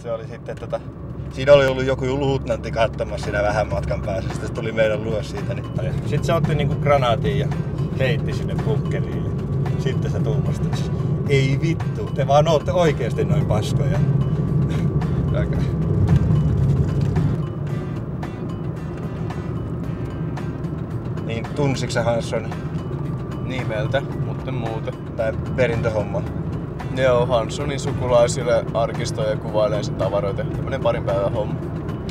Se oli sitten siinä oli ollut joku luutnantti katsomassa siinä vähän matkan päässä. Sitten tuli meidän luo siitä. Niin. Sitten se otti niinku granaatin ja heitti sinne bunkkeriin. Ja sitten se tuumasi. Ei vittu, te vaan ootte oikeesti noin paskoja. Niin, tunsitko sä Hansson? Nimeltä, mutta muuta. Tai perintöhomma? Joo, Hanssonin sukulaisille arkistoja kuvailee sen tavaroita. Tämmönen parin päivän homma.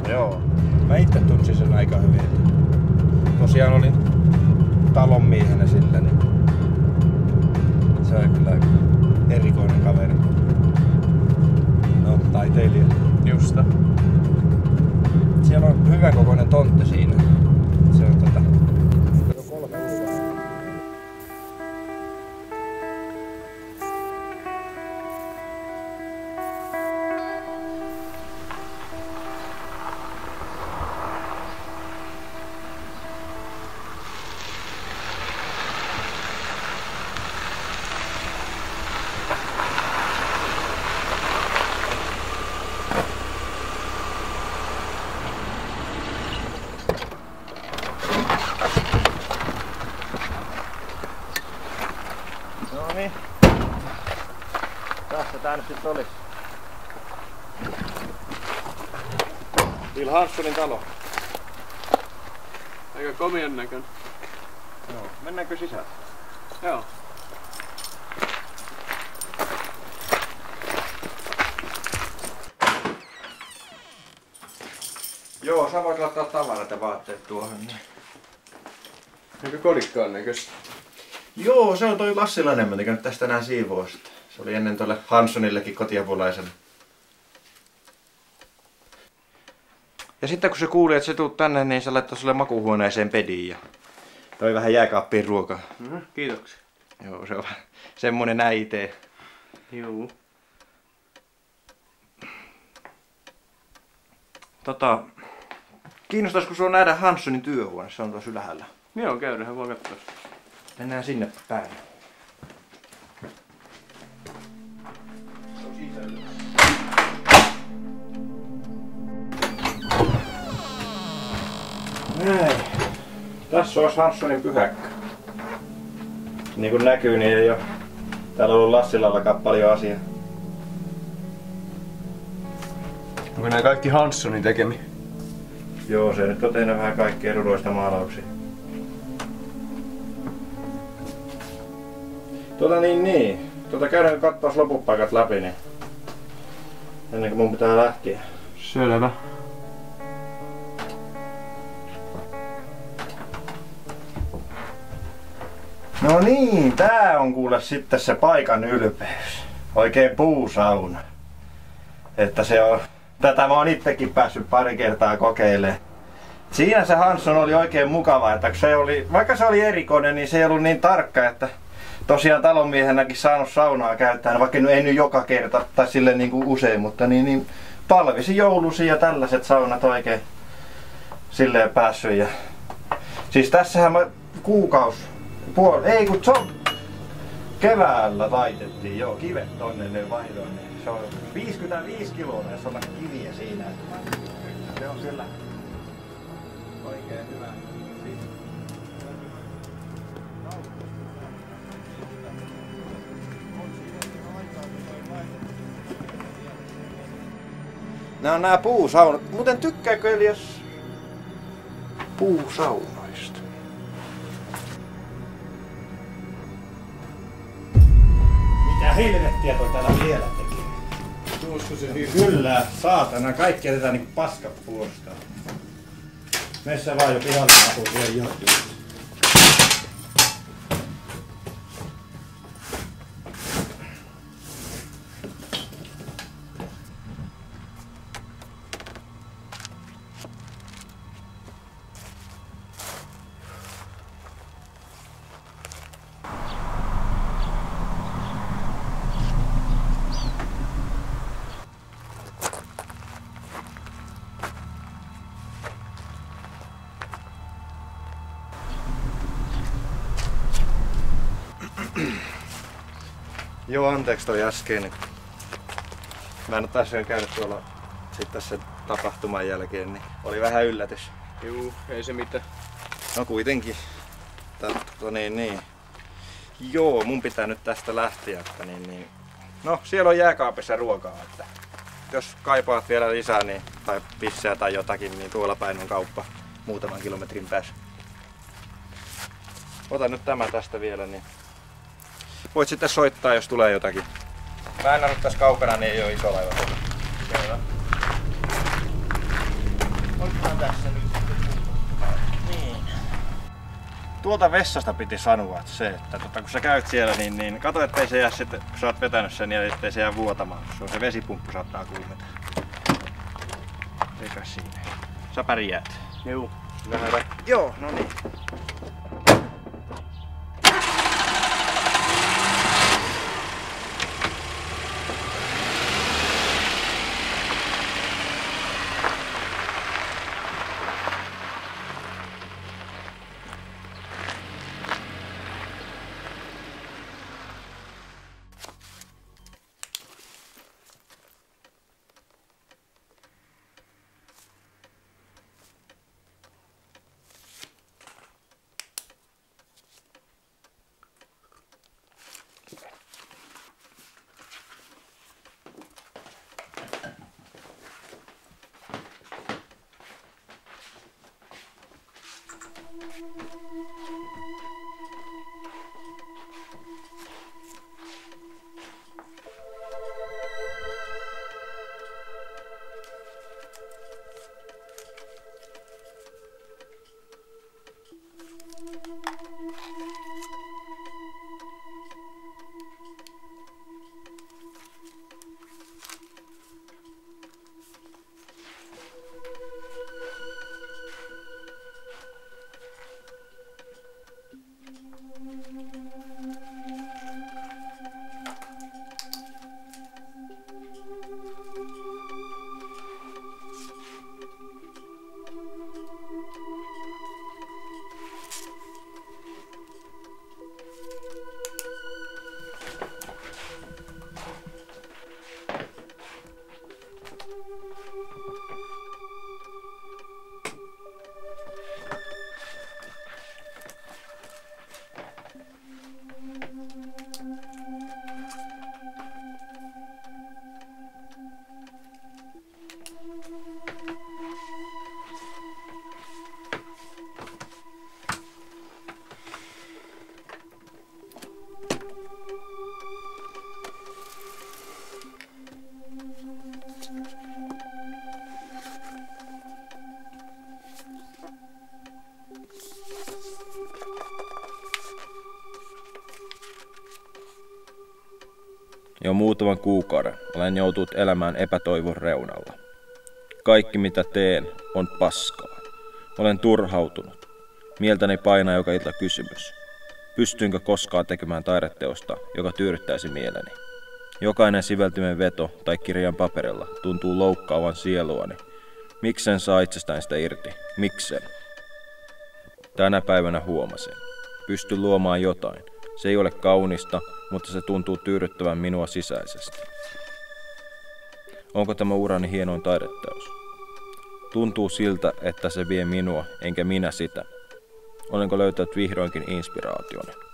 Joo. Mä itse tunsin sen aika hyvin. Tosiaan olin talonmiehenä sillä, niin se oli kyllä erikoinen kaveri. No, taiteilija. Justa. Siellä on hyvän kokoinen tontti siinä. Se on Noniin. Tässä tää nyt sit olis. Bill Hanssonin talo. Aika komian näköinen. Joo. Mennäänkö sisään? Joo. Joo, sä voit laittaa tavarat ja vaatteet tuohon. Aika kodikkaan näköistä. Joo, se on toi Lassilainen, mä tekän tästä tänään siivousta. Se oli ennen tuolle Hanssonillekin kotiapulaiselle. Ja sitten kun se kuuli, että se tuut tänne, niin se laittoi sulle makuuhuoneeseen pediin ja toi vähän jääkaappiin ruokaa. Kiitoksia. Joo, se on semmonen äite. Joo. Kiinnostaisiko sua nähdä Hanssonin työhuone? Se on tuossa ylhäällä. Joo, käydään vaan katsoa. Mennään sinne päin. Näin. Tässä olisi Hanssonin pyhäkkö. Niin kuin näkyy, niin ei ole täällä ollut Lassilallakaan paljon asiaa. Onko nää kaikki Hanssonin tekemiä? Joo, se nyt on tehnyt vähän kaikkea rudoista maalauksia. Käydään katsoa lopupaikat läpi, niin ennen kuin mun pitää lähteä. Selvä. No niin, tää on kuule sitten se paikan ylpeys. Oikein puusauna. Että se on... Tätä mä oon itsekin päässyt pari kertaa kokeilemaan. Siinä se Hansson oli oikein mukava, että se oli, vaikka se oli erikoinen, niin se ei ollut niin tarkka, että tosiaan talonmiehenäkin saanut saunaa käyttää, vaikka ei nyt joka kerta tai silleen niin kuin usein, mutta niin talvisi, joulusi ja tällaiset saunat oikein silleen päässyt. Ja siis tässähän mä keväällä laitettiin, joo, kivet tonne ne vaihdoin. Se on 55 kiloa, jos on kiviä siinä. Se on kyllä oikein hyvä. Nää on nää puusaunat. Muuten tykkääkö Elias puusaunoista? Mitä helvettiä toi täällä vielä tekee? Tuosko se Kyllä, saatana, kaikki jätetään niinku paskat puolestaan. Meissä vaan jo pihalle apuu siihen johtuu. Joo, anteeksi toi äskeinen. Mä en oo taas käydä tuolla sitten sen tapahtuman jälkeen, niin oli vähän yllätys. Juu, ei se mitään. No kuitenkin. Niin. Joo, mun pitää nyt tästä lähteä, että No, siellä on jääkaapissa ruokaa, että jos kaipaat vielä lisää niin, tai pissejä tai jotakin, niin tuolla päin on kauppa muutaman kilometrin päässä. Ota nyt tämä tästä vielä, niin voit sitten soittaa, jos tulee jotakin. Mä en ollut tässä kaukana, niin ei oo iso laiva. Selvä. Otetaan tässä nyt sitten. Niin. Tuolta vessasta piti sanoa että kun sä käyt siellä, niin kato ettei se jää sitten, kun sä oot vetänyt sen, niin ettei se jää vuotamaan. Se vesipumppu saattaa kuumeta. Eikä siinä. Sä pärjäät. Juu. Nähdään. Joo, no niin. Jo muutaman kuukauden olen joutunut elämään epätoivon reunalla. Kaikki mitä teen on paskaa. Olen turhautunut. Mieltäni painaa joka ilta kysymys. Pystynkö koskaan tekemään taideteosta, joka tyydyttäisi mieleni? Jokainen siveltimen veto tai kirjan paperilla tuntuu loukkaavan sieluani. Miksen saa itsestään sitä irti? Miksen? Tänä päivänä huomasin. Pystyn luomaan jotain. Se ei ole kaunista, mutta se tuntuu tyydyttävän minua sisäisesti. Onko tämä urani hienoin taideteos? Tuntuu siltä, että se vie minua, enkä minä sitä. Olenko löytänyt vihdoinkin inspiraationi?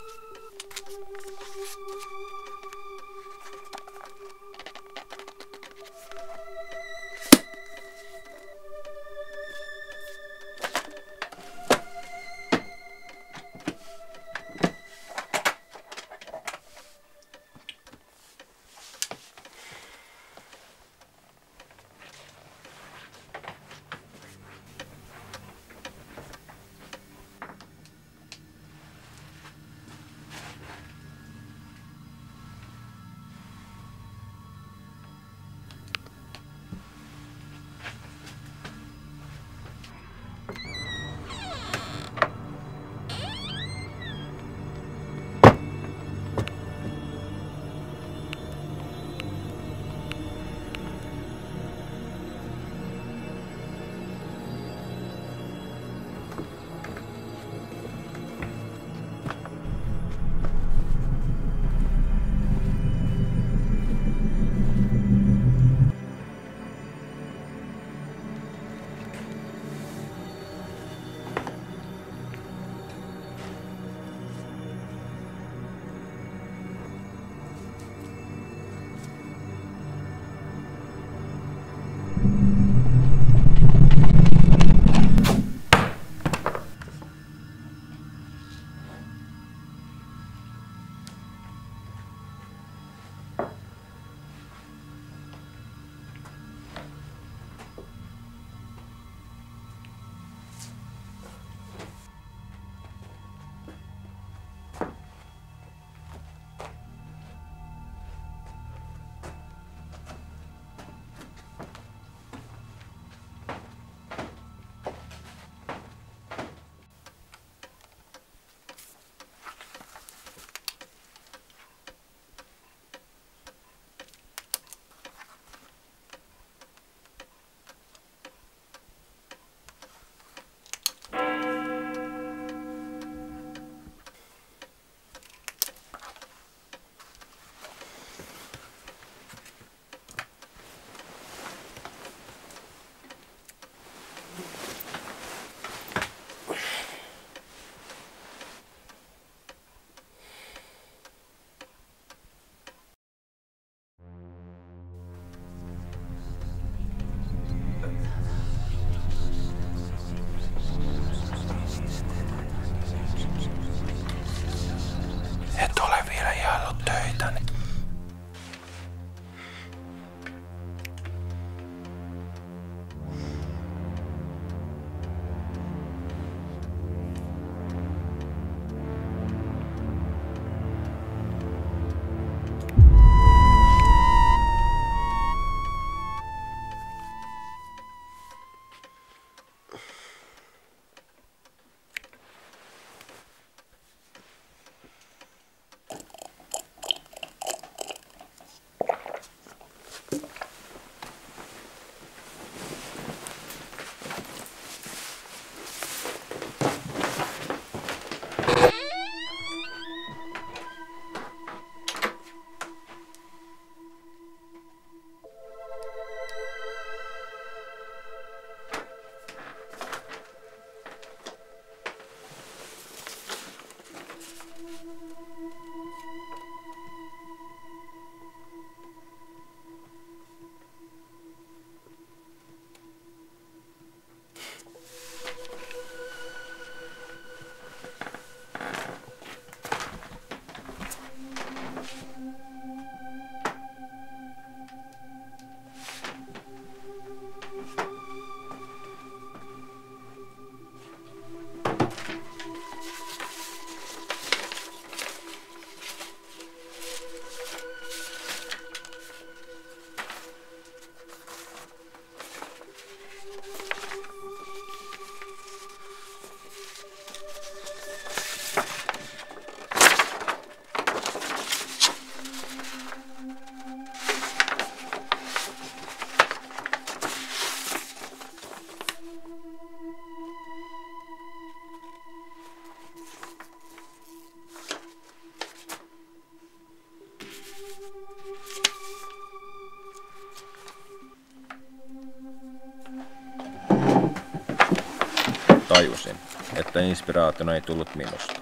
tajusin, että inspiraationa ei tullut minusta.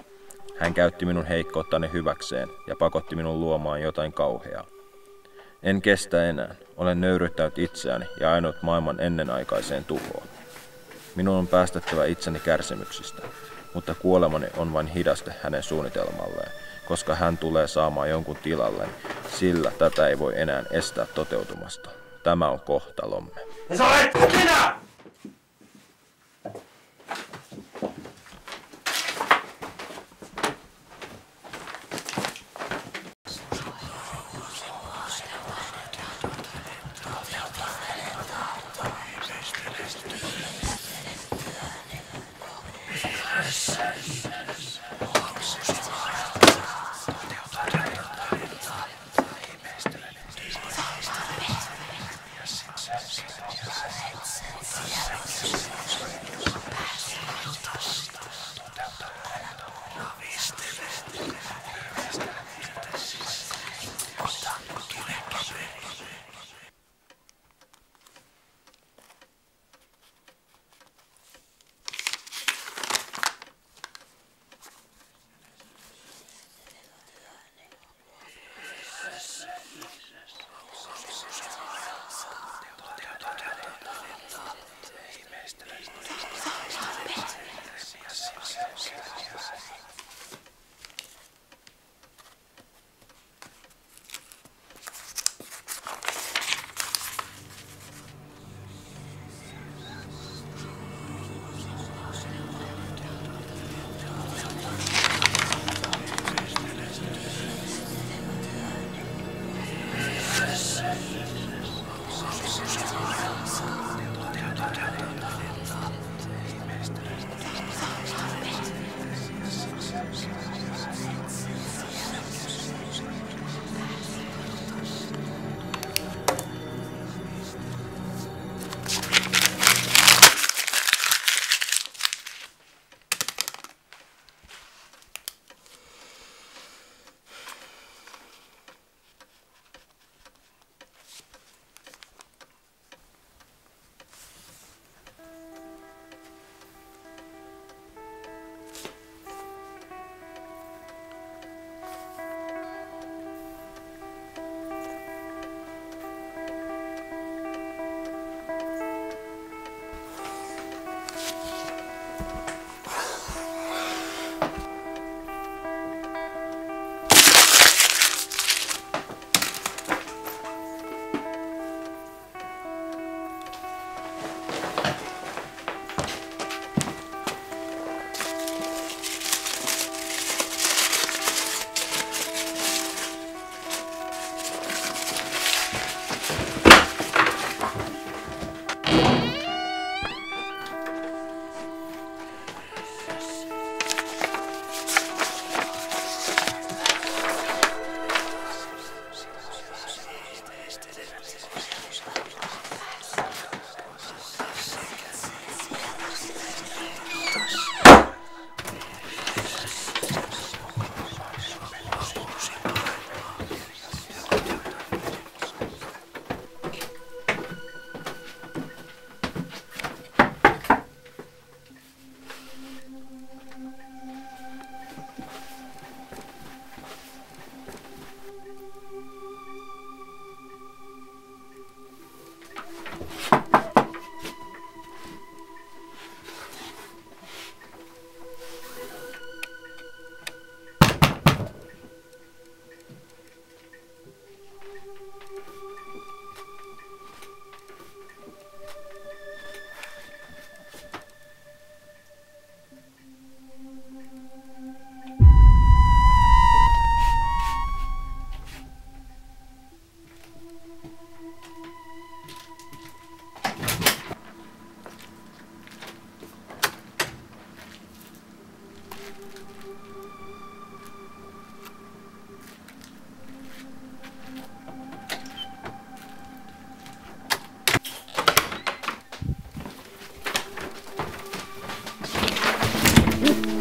Hän käytti minun heikkouttani hyväkseen ja pakotti minun luomaan jotain kauheaa. En kestä enää. Olen nöyryttänyt itseäni ja ajanut maailman ennenaikaiseen tuhoon. Minun on päästettävä itseni kärsimyksistä, mutta kuolemani on vain hidaste hänen suunnitelmalleen, koska hän tulee saamaan jonkun tilalle, sillä tätä ei voi enää estää toteutumasta. Tämä on kohtalomme. Ja sä olet minä!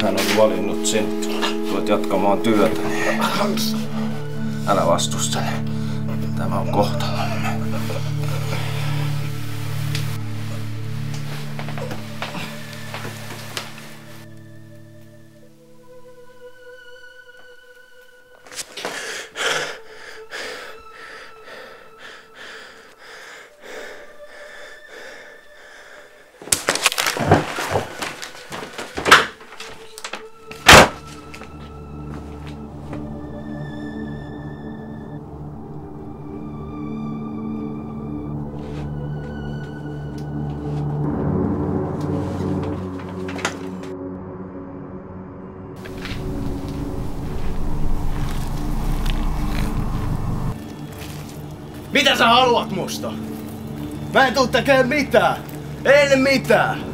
Hän on valinnut sinut. Tulet jatkamaan työtä. Älä vastustele. Tämä on kohtalomme. Mitä sä haluat musta? Mä en tuu tekemään mitään! En mitään!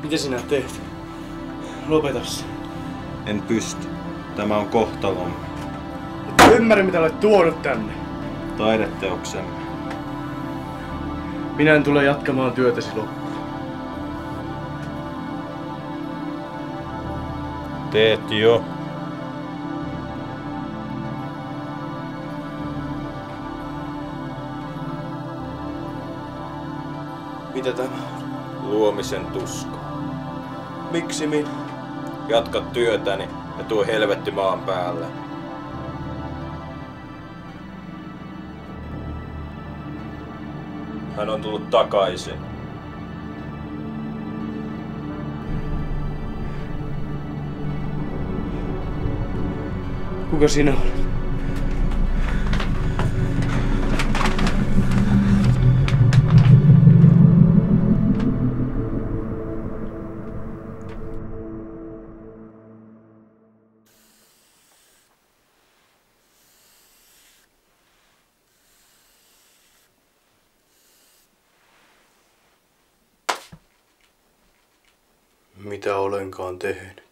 Mitä sinä teet? Lopeta se. En pysty. Tämä on kohtalomme. Et ymmärrä mitä olet tuonut tänne. Taideteoksemme. Minä en tule jatkamaan työtäsi loppuun. Teet jo. Mitä tämä on? Luomisen tuska. Miksi minä? Jatka työtäni ja tuo helvetti maan päälle. Hän on tullut takaisin. Kuka sinä olet? Mitä olenkaan tehnyt?